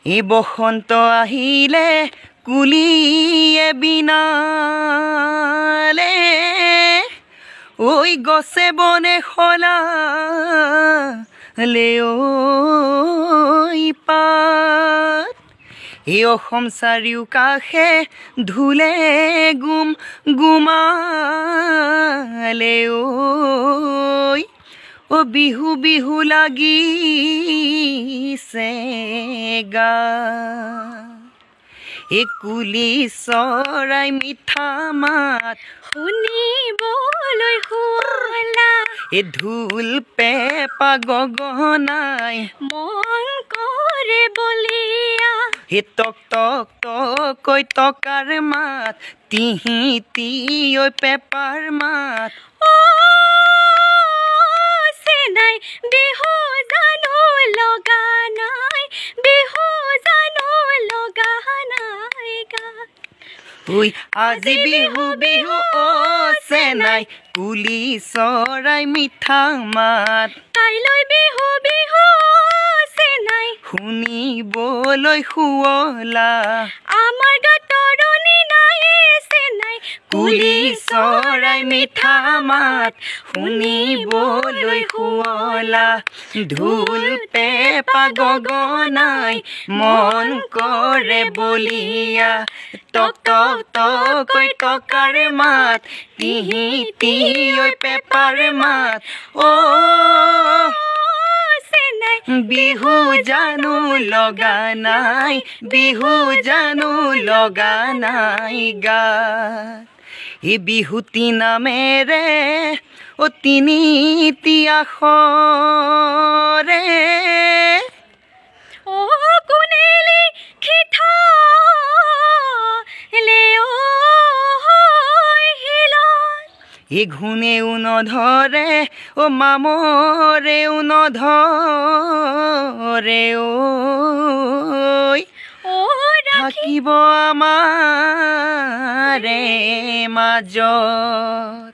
এই বসন্ত আহিলে কুলিয়ে বিনালে ওই গছে বনে সলালে ওই পাত এই অসম চাৰিওকাষে ধুলে গুম গুমালে ওই ও বিহু বিহু লাগিছে গা এ কুলি চৰাই মিঠা মাত শুনিবলৈ শুৱলা এ ঢোল পেঁপা গগনাই মন কৰে বলিয়া হে টক টক টকৈ টকাৰ মাত তিহি তিয়ৈ পেঁপাৰ মাত চেনাই বিহু জানো লগা নাই বিহু জানো লগা নাই গাত ঐ আজি বিহু বিহু অ চেনাই কুলি চৰাই মিঠা মাত কাইলৈ বিহু বিহু চেনাই শুনিবলৈ শুৱলা আমাৰ গাত তৰণি নাই চেনাই কুলি চৰাই মিঠা মাত শুনিবলৈ শুৱলা ঢোল পেঁপা গগনাই মন কৰে বলিয়া টক টক টকৈ টকাৰ মাত তিহি তিয়ৈ পেঁপাৰ মাত অ চেনাই বিহু জানো লগা নাই বিহু জানো লগা নাই গাত এই বিহুতি নামেৰে অ তিনিটি আখৰে ও কোনেলি খিঠালে হিলত এই ঘূণেও নধৰে অ মামৰেও নধৰে ঐ থাকিব আমাৰে মাজত